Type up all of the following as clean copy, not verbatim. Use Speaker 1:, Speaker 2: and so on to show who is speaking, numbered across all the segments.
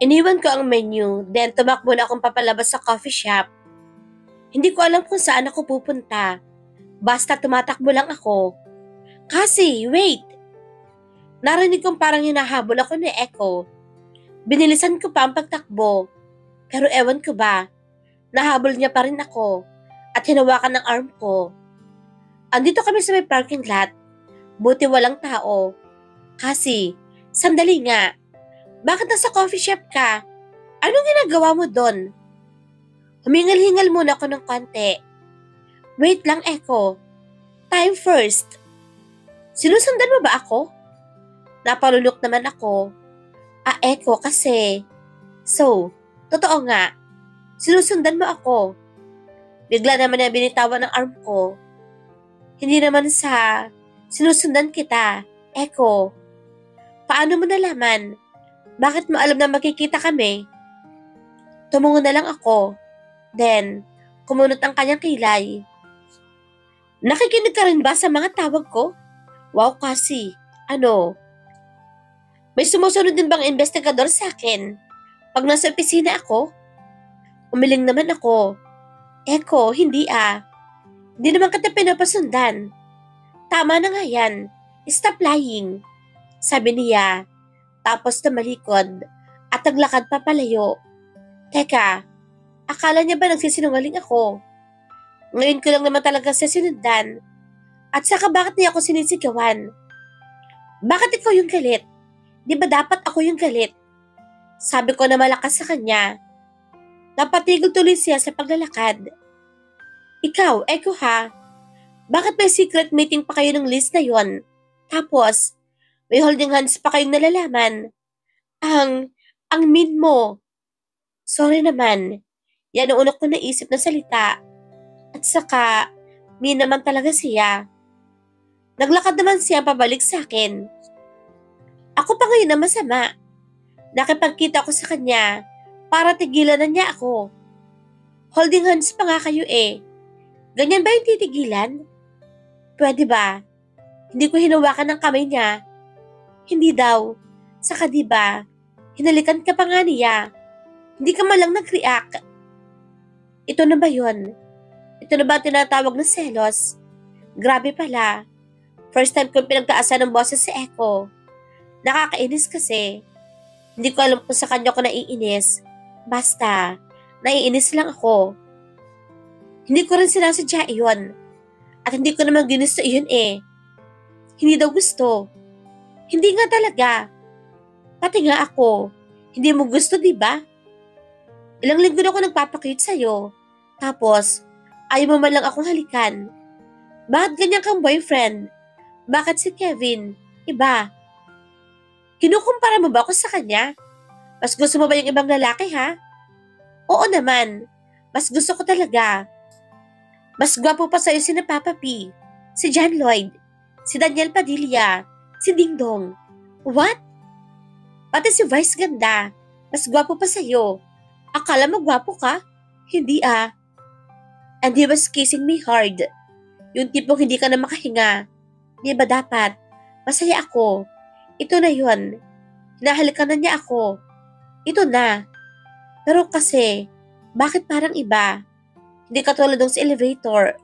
Speaker 1: Iniwan ko ang menu, then tumakbo na akong papalabas sa coffee shop. Hindi ko alam kung saan ako pupunta. Basta tumatakbo lang ako. Kasi, wait! Narinig kong parang hinahabol ako ni Echo. Binilisan ko pa ang pagtakbo. Pero ewan ko ba, nahabol niya pa rin ako at hinawakan ng arm ko. Andito kami sa may parking lot. Buti walang tao. Kasi, sandali nga. Bakit nasa coffee shop ka? Anong ginagawa mo doon? Humingal-hingal muna ako ng konti. Wait lang, Echo. Time first. Sinusundan mo ba ako? Napalunok naman ako. Echo kasi. So, totoo nga. Sinusundan mo ako. Bigla naman na binitawan ng arm ko. Hindi naman sa sinusundan kita, Echo. Paano mo nalaman? Bakit mo alam na magkikita kami? Tumungo na lang ako. Then, kumunot ang kanyang kilay. Nakikinig ka rin ba sa mga tawag ko? Wow kasi. Ano? May sumusunod din bang investigador sa akin? Pag nasa opisina ako? Umiling naman ako. Echo, hindi Hindi naman kita pinapasundan. Tama na nga yan. Stop lying. Sabi niya. Tapos tumalikod at naglakad papalayo. Teka, akala niya ba nagsisinungaling ako? Ngayon ko lang naman talaga siya sinundan. At saka bakit niya ako sinisigawan? Bakit ikaw yung galit? Di ba dapat ako yung galit? Sabi ko na malakas sa kanya. Napatigil tuloy siya sa paglalakad. Ikaw, Echo ha? Bakit may secret meeting pa kayo ng list na yon? Tapos, may holding hands pa kayong nalalaman. Ang mean mo. Sorry naman. Yan ang una ko naisip na salita. At saka, mean naman talaga siya. Naglakad naman siya pabalik sa akin. Ako pa ngayon na masama. Nakipagkita ko sa kanya para tigilan na niya ako. Holding hands pa nga kayo eh. Ganyan ba yung titigilan? Pwede ba? Hindi ko hinawakan ng kamay niya. Hindi daw. Saka diba, hinalikan ka pa nga niya. Hindi ka malang nag-react. Ito na ba yun? Ito na ba tinatawag na selos? Grabe pala. First time kong pinagtaasan ng boses si Echo. Nakakainis kasi. Hindi ko alam kung sa kanya ko naiinis. Basta, naiinis lang ako. Hindi ko rin sinasadya iyon. At hindi ko naman ginusto iyon eh. Hindi daw gusto. Hindi nga talaga. Pati nga ako. Hindi mo gusto, di ba? Ilang linggo na ako nagpapakita sa'yo. Tapos, ayaw mo man lang akong halikan. Bakit ganyan kang boyfriend? Bakit si Kevin? Iba. Kinukumpara mo ba ako sa kanya? Mas gusto mo ba yung ibang lalaki, ha? Oo naman. Mas gusto ko talaga. Mas gwapo pa sa'yo si na Papa P, si John Lloyd, si Daniel Padilla, si Ding Dong. What? Pati si Vice ganda. Mas gwapo pa sa'yo. Akala mo gwapo ka? Hindi And he was kissing me hard. Yung tipong hindi ka na makahinga. Di ba dapat? Masaya ako. Ito na yun. Hinahalikan na niya ako. Ito na. Pero kasi, bakit parang iba? Hindi katulad dong sa elevator.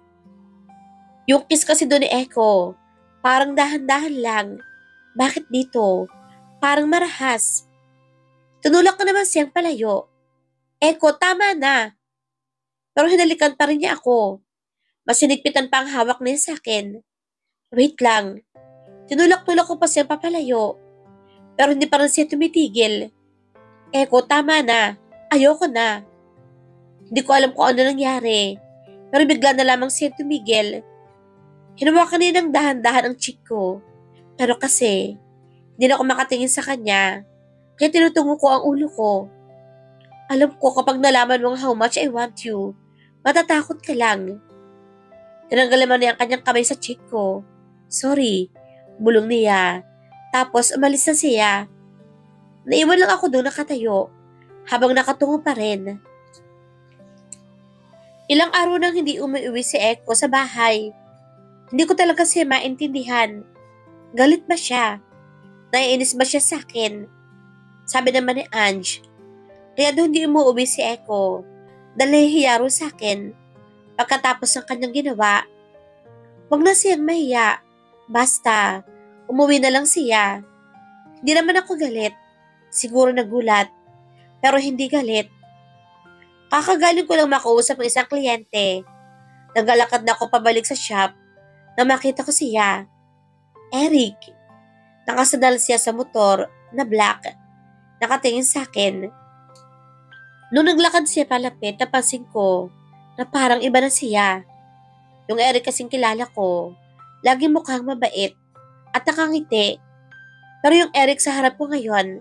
Speaker 1: Yung kiss kasi doon ni Echo, parang dahan-dahan lang. Bakit dito? Parang marahas. Tunulak ko naman siyang palayo. Echo, tama na. Pero hinalikan pa rin niya ako. Mas sinigpitan pa ang hawak niya sa akin. Wait lang. Tinulak-tulak ko pa siyang papalayo. Pero hindi pa rin siya tumitigil. Echo, tama na. Ayoko na. Hindi ko alam kung ano nangyari. Pero bigla na lamang siya tumigil. Hinawakan niya ng dahan-dahan ang cheek ko. Pero kasi, hindi na ako makatingin sa kanya. Kaya tinutungo ko ang ulo ko. Alam ko kapag nalaman mo how much I want you, matatakot ka lang. Tinanggal naman niya ang kanyang kamay sa cheek ko. Sorry, bulong niya. Tapos umalis na siya. Naiwan lang ako doon nakatayo, habang nakatungo pa rin. Ilang araw nang hindi umuwi si Echo sa bahay. Hindi ko talaga siya maintindihan. Galit ba siya? Naiinis ba siya sa akin? Sabi naman ni Ange, Kaya doon hindi umuwi si Echo. Dahil nahihiya raw sa akin. Pagkatapos ng kanyang ginawa, wag na siyang mahiya. Basta, umuwi na lang siya. Hindi naman ako galit. Siguro nagulat. Pero hindi galit. Kakagaling ko lang makausap ng isang kliyente. Naglalakad na ako pabalik sa shop na makita ko siya. Eric. Nakasadal siya sa motor na black. Nakatingin sa akin. Nung naglakad siya palapit, napansin ko na parang iba na siya. Yung Eric kasing kilala ko, lagi mukhang mabait at nakangiti. Pero yung Eric sa harap ko ngayon,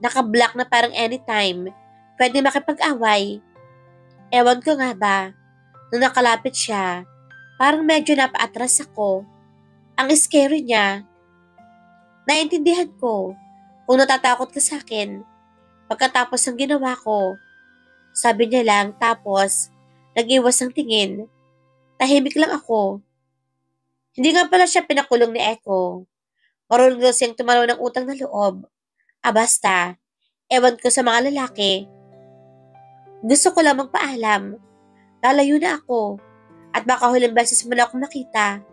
Speaker 1: naka-black na parang anytime, pwede makipag-away. Ewan ko nga ba, nung nakalapit siya, parang medyo napaatras ako. Ang scary niya. Naintindihan ko kung natatakot ka sa akin. Pagkatapos ng ginawa ko, sabi niya lang tapos nag-iwas ng tingin. Tahimik lang ako. Hindi nga pala siya pinakulong ni Echo. Marunong daw siyang tumalaw ng utang na loob. Basta, ewan ko sa mga lalaki. Gusto ko lang magpaalam. Lalayo na ako at baka huling beses mo na akong makita.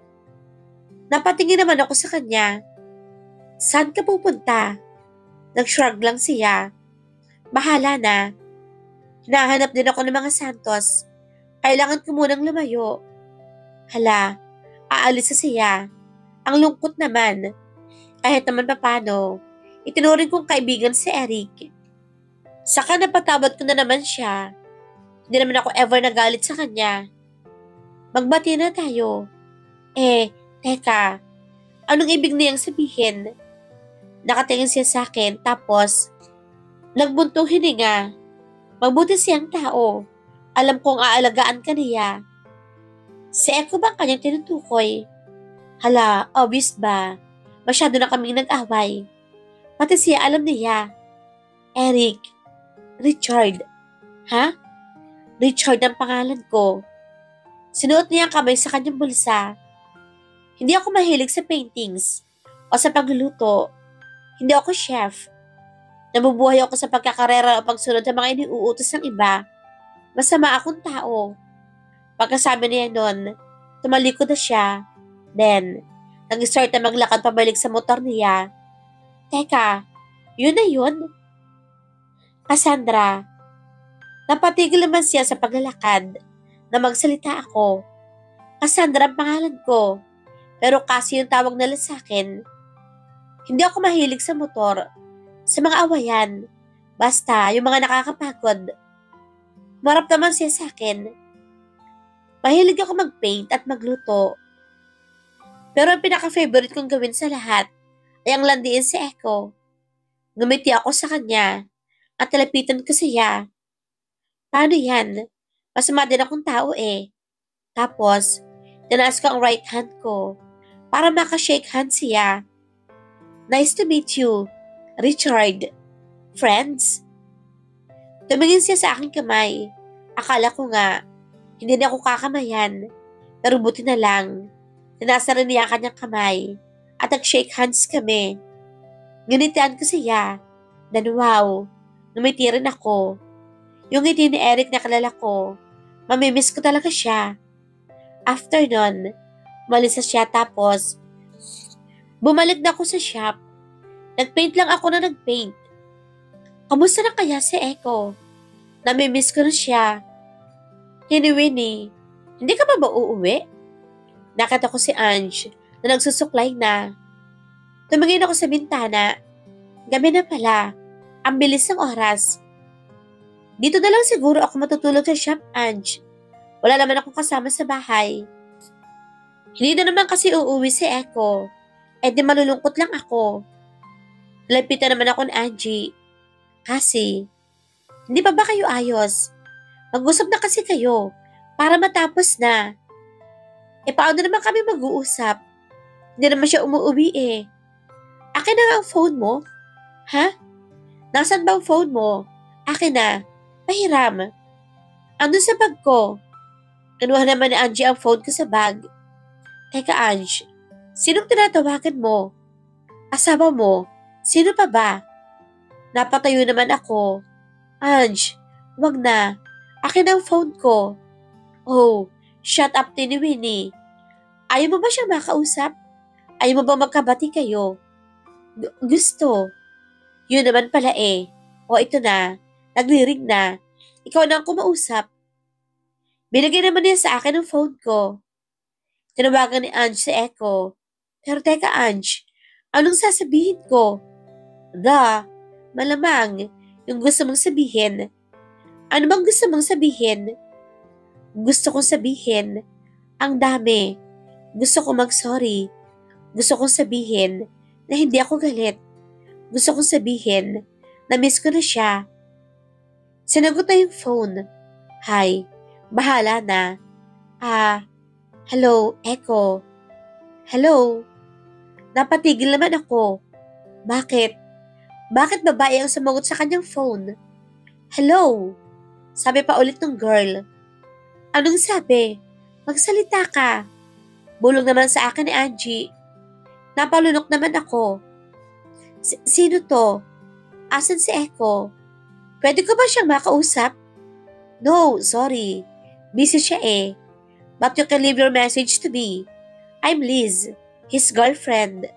Speaker 1: Napatingin naman ako sa kanya. Saan ka pupunta? Nag-shrug lang siya. Bahala na. Hinahanap din ako ng mga Santos. Kailangan ko munang lumayo. Hala, aalis na siya. Ang lungkot naman. Kahit naman papano, itinuring kong kaibigan si Eric. Saka napatawad ko na naman siya. Hindi naman ako ever nagalit sa kanya. Magbati na tayo. Teka, anong ibig niyang sabihin? Nakatingin siya sa akin tapos nagbuntong hininga. Mabuti siyang tao. Alam kong aalagaan ka niya. Si Echo ba ang kanyang tinutukoy? Hala, obvious ba? Masyado na kaming nag-away. Pati siya alam niya. Eric. Richard. Ha? Richard ang pangalan ko. Sinuot niya ang kamay sa kanyang bulsa. Hindi ako mahilig sa paintings o sa pagluluto. Hindi ako chef. Nabubuhay ako sa pagkakarera o pagsunod sa mga iniuutos ng iba. Masama akong tao. Pagkasabi niya nun, tumalikod na siya. Then, nag-start na maglakad pabalik sa motor niya. Teka, yun na yun? Cassandra. Napatigil naman siya sa paglalakad na magsalita ako. Cassandra ang pangalan ko. Pero kasi yung tawag nila sa akin. Hindi ako mahilig sa motor. Sa mga awayan. Basta, yung mga nakakapagod. Marap naman siya sa akin. Mahilig ako mag-paint at magluto. Pero ang pinaka-favorite kong gawin sa lahat ay ang landiin si Echo. Ngumiti ako sa kanya at talapitan ko siya. Paano yan? Masama din akong tao eh. Tapos, tinaas ko ang right hand ko para makashake hand siya. Nice to meet you, Richard. Friends? Tumingin siya sa aking kamay. Akala ko nga, hindi na ako kakamayan. Pero buti na lang, tinasa rin niya kanyang kamay at nag-shake hands kami. Ngunitian ko siya. Then wow, ngumiti rin ako. Yung ngiti ni Eric na kilala ko, mamimiss ko talaga siya. After nun, umalis na siya tapos, bumalik na ako sa shop. Nagpaint lang ako na nagpaint. Kamusta na kaya si Echo? Namimiss ko na siya. Winnie, hindi ka ba uuwi? Nakita ko si Ange na nagsusuklay na. Tumingin ako sa bintana. Gabi na pala. Ang bilis ng oras. Dito na lang siguro ako matutulog sa shop, Ange. Wala naman akong kasama sa bahay. Hindi na naman kasi uuwi si Echo. Di malulungkot lang ako. Lapitan naman ako ni Angie. Kasi, hindi pa ba kayo ayos? Mag-usap na kasi kayo para matapos na. Paano naman kami mag-uusap? Hindi naman siya umuwi eh. Akin na nga ang phone mo? Ha? Nasaan ba ang phone mo? Akin na. Pahiram. Andun sa bag ko. Kinuha naman ni Angie ang phone ko sa bag. Teka Ange, sinong tinatawagan mo? Asawa mo? Sino pa ba? Napatayo naman ako. Ange, wag na. Akin ang phone ko. Oh, shut up, Tini Winnie. Ayaw mo ba siyang makausap? Ayaw mo ba magkabati kayo? Gusto. Yun naman pala eh. O ito na, nagriring na. Ikaw na ang kumausap. Binigay naman niya sa akin ang phone ko. Tinawagan ni Ange si Echo. Pero teka Ange, anong sasabihin ko? Malamang, yung gusto mong sabihin. Ano bang gusto mong sabihin? Gusto kong sabihin, ang dami. Gusto kong mag-sorry. Gusto kong sabihin na hindi ako galit. Gusto kong sabihin na miss ko na siya. Sinagot na yung phone. Hi, bahala na. Hello, Echo. Hello. Napatigil naman ako. Bakit? Bakit babae ang sumagot sa kanyang phone? Hello. Sabi pa ulit ng girl. Anong sabi? Magsalita ka. Bulong naman sa akin ni Angie. Napalunok naman ako. Sino to? Asan si Echo? Pwede ko ba siyang makausap? No, sorry. Busy siya eh. But you can leave your message to me. I'm Liz, his girlfriend.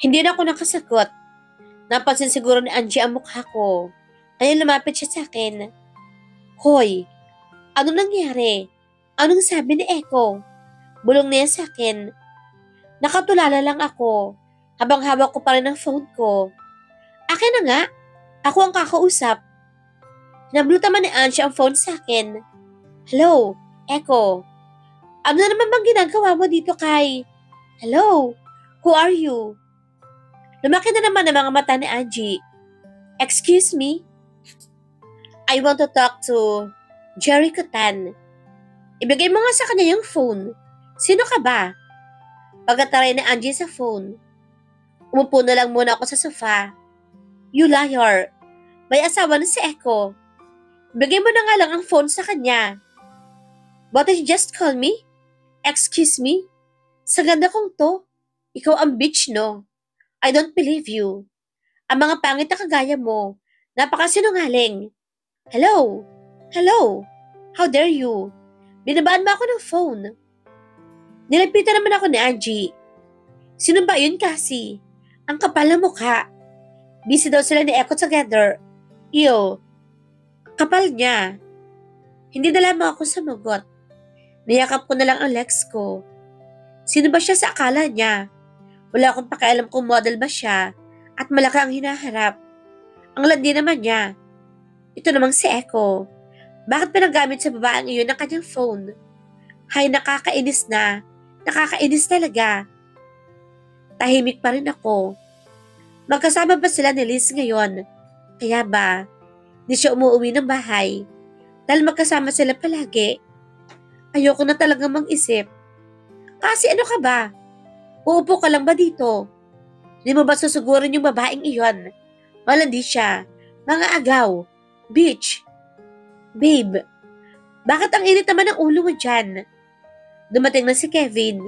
Speaker 1: Hindi na ako nakasagot. Napansin siguro ni Angie ang mukha ko. Kaya lumapit siya sa akin. Hoy, anong nangyari? Anong sabi ni Echo? Bulong niya sa akin. Nakatulala lang ako habang hawak ko pa rin ang phone ko. Akin na nga. Ako ang kakausap. Hinablutan naman ni Angie ang phone sa akin. Hello, Echo. Ano na naman bang ginagawa mo dito kay... Hello, who are you? Lumaki na naman ang mga mata ni Angie. Excuse me? I want to talk to Jericho Tan. Ibigay mo nga sa kanya yung phone. Sino ka ba? Pagkataray ni Angie sa phone. Umupo na lang muna ako sa sofa. You liar. May asawa na si Echo. Bigay mo na nga lang ang phone sa kanya. What did you just call me? Excuse me? Sa ganda kong to, ikaw ang bitch, no? I don't believe you. Ang mga pangit na kagaya mo, napakasinungaling. Hello? Hello? How dare you? Binabaan mo ako ng phone. Nilapitan naman ako ni Angie. Sino ba yun kasi? Ang kapal na mukha. Busy daw sila ni Echo together. Ew. Kapal niya. Hindi na lamang ako sumagot. Niyakap ko na lang ang legs ko. Sino ba siya sa akala niya? Wala akong pakialam kung model ba siya at malaki ang hinaharap. Ang landi naman niya. Ito namang si Echo. Bakit pinagamit sa babaeng iyon ang kanyang phone? Hay, nakakainis na. Nakakainis talaga. Tahimik pa rin ako. Magkasama ba sila ni Liz ngayon? Kaya ba, di siya umuwi ng bahay? Dahil magkasama sila palagi. Ayoko na talagang mag-isip. Kasi ano ka ba? Uupo ka lang ba dito? Di mo ba susugurin yung babaeng iyon? Malandi siya. Mga agaw. Bitch. Babe, bakit ang init naman ng ulo mo dyan? Dumating na si Kevin.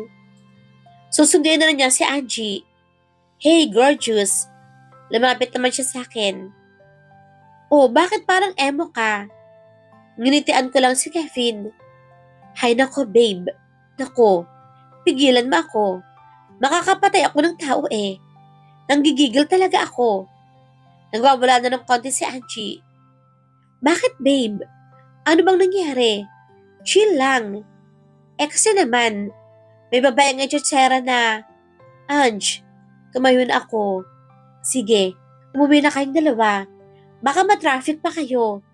Speaker 1: Susundin na niya si Angie. Hey, gorgeous. Lumapit naman siya sa akin. Oh, bakit parang emo ka? Nginitian ko lang si Kevin. Hay nako, babe. Nako, pigilan mo ako. Makakapatay ako ng tao eh. Nanggigigil talaga ako. Nagwawala na ng konti si Angie. Bakit, babe? Ano bang nangyari? Chill lang. Kasi naman, may babae ng etutsera na, Ange, tumayo na ako. Sige, umuwi na kayong dalawa. Baka matraffic pa kayo.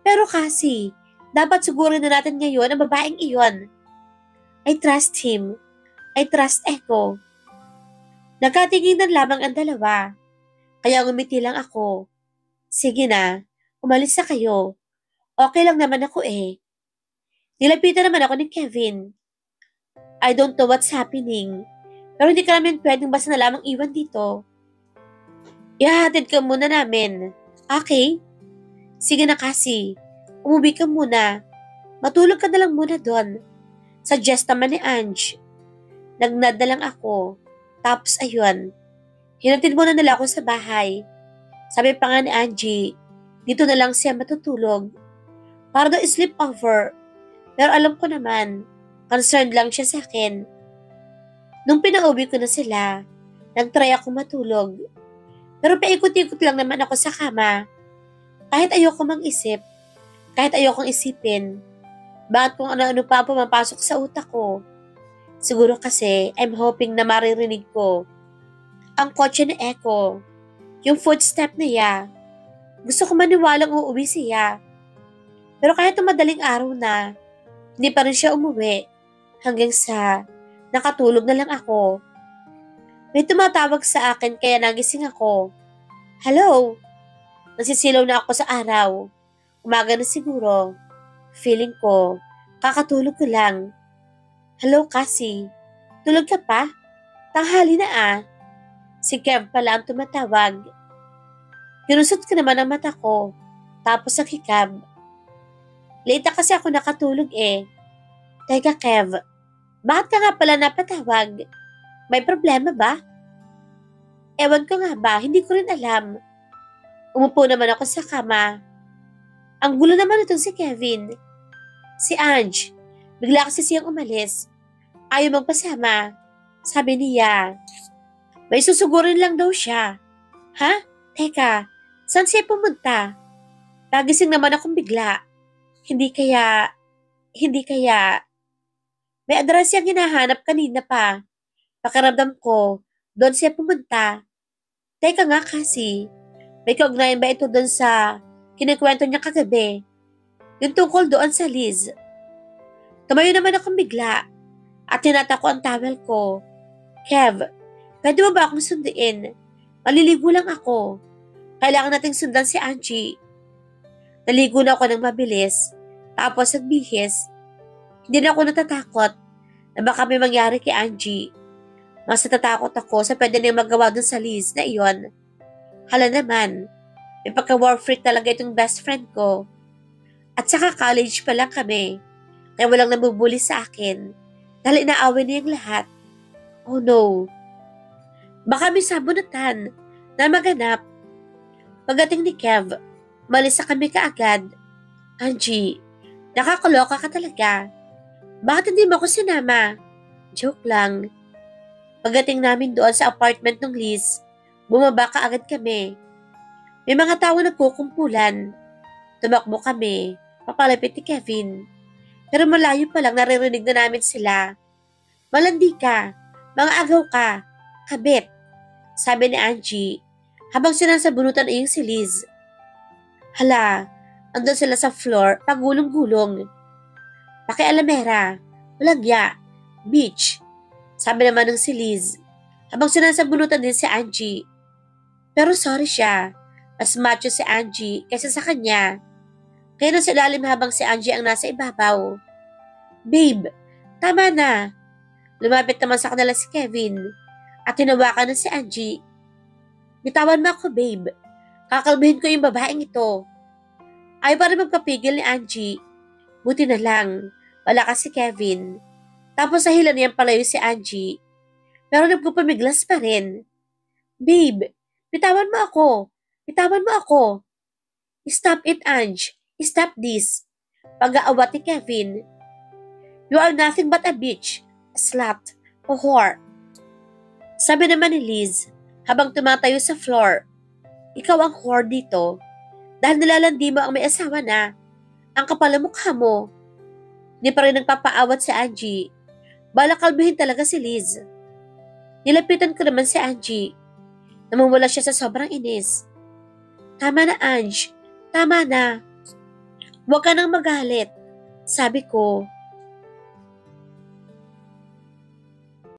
Speaker 1: Pero kasi, dapat sigurin na natin ngayon ang babaeng iyon. I trust him. I trust Echo. Nagkatinginan lamang ang dalawa. Kaya ngumiti lang ako. Sige na, umalis na kayo. Okay lang naman ako eh. Nilapitan naman ako ni Kevin. I don't know what's happening. Pero hindi ka namin pwedeng basta na lamang iwan dito. Ihahatid ka muna namin. Okay? Sige na kasi. Umuwi ka muna. Matulog ka na lang muna doon. Suggest naman ni Ange. Nagnad na lang ako. Tapos ayun. Hinatid muna nila ako sa bahay. Sabi pa nga ni Angie, Dito na lang siya matutulog. Para daw sleep over. Pero alam ko naman, concerned lang siya sa akin. Nung pinauwi ko na sila, nagtry ako matulog. Pero paikot-ikot lang naman ako sa kama. Kahit ayoko mag-isip, kahit ayokong isipin, bakit kung ano-ano pa pumapasok sa utak ko. Siguro kasi I'm hoping na maririnig ko ang kotse ni Echo, yung footstep niya. Gusto ko maniwalang uuwi siya. Pero kahit madaling araw na, hindi pa rin siya umuwi hanggang sa nakatulog na lang ako. May tumatawag sa akin kaya nagising ako. Hello? Nasisilaw na ako sa araw. Umaga na siguro. Feeling ko, kakatulog ko lang. Hello, Cassie. Tulog ka pa? Tanghali na ah. Si Kev pala ang tumatawag. Kinusot ko naman ang mata ko. Tapos nakikab. Late na kasi ako nakatulog eh. Teka Kev, bakit ka nga pala napatawag? May problema ba? Ewan ko nga ba, hindi ko rin alam. Umupo naman ako sa kama. Ang gulo naman itong si Kevin. Si Ange, bigla kasi siyang umalis. Ayaw magpasama. Sabi niya, may susugurin lang daw siya. Ha? Teka, saan siya pumunta? Nagising naman akong bigla. Hindi kaya, may address siyang hinahanap kanina pa. Pakiramdam ko, doon siya pumunta. Teka nga kasi, may kaugnayan ba ito doon sa kinikwento niya kagabi? Yung tungkol doon sa Liz. Tumayo naman akong bigla at tinatako ang towel ko. Kev, pwede mo ba akong sunduin? Maliligo lang ako. Kailangan nating sundan si Angie. Naligo na ako ng mabilis, tapos nagbihis. Hindi na ako natatakot na baka may mangyari kay Angie. Mas natatakot ako sa pwede niyang magawa dun sa Liz na iyon. Hala naman, may pagka-war freak talaga itong best friend ko. At saka college pa lang kami, kaya walang namubuli sa akin dahil inaaway niyang lahat. Oh no. Baka may sabunatan na maganap. Pagdating ni Kev, malisa kami kaagad. Angie, nakakaloka ka talaga. Bakit hindi mo ako sinama? Joke lang. Pagdating namin doon sa apartment ng Liz, bumaba ka agad kami. May mga tao nagkukumpulan. Tumakbo kami, papalapit ni Kevin. Pero malayo pa lang naririnig na namin sila. Malandi ka, mga agaw ka, kabit, sabi ni Angie, habang sinasabunutan na yung si Liz. Hala, andun sila sa floor, pagulong-gulong. Pakialamera, malagya, beach, sabi naman ng si Liz, habang sinasabunutan din si Angie. Pero sorry siya, mas macho si Angie kaysa sa kanya. Kaya nasa ilalim habang si Angie ang nasa ibabaw. Babe, tama na. Lumapit naman sa kanila si Kevin at tinawakan na si Angie. Bitawan mo ako, babe. Kakalbihin ko yung babaeng ito. Ayaw pa rin magpapigil ni Angie. Buti na lang, malakas si Kevin. Tapos nahilan niyang palayo si Angie. Pero nagpupamiglas pa rin. Babe, bitawan mo ako. Bitawan mo ako. Stop it, Ange. Stop this. Pag-aawat ni Kevin. You are nothing but a bitch, a slut, a whore. Sabi naman ni Liz, habang tumatayo sa floor, ikaw ang whore dito dahil nilalandi mo ang may asawa na. Ang kapal ng mukha mo. Hindi pa rin nagpapaawat si Angie. Balak kalbihin talaga si Liz. Nilapitan ko naman si Angie. Namumula siya sa sobrang inis. Tama na, Ange. Tama na. Huwag ka nang magalit. Sabi ko,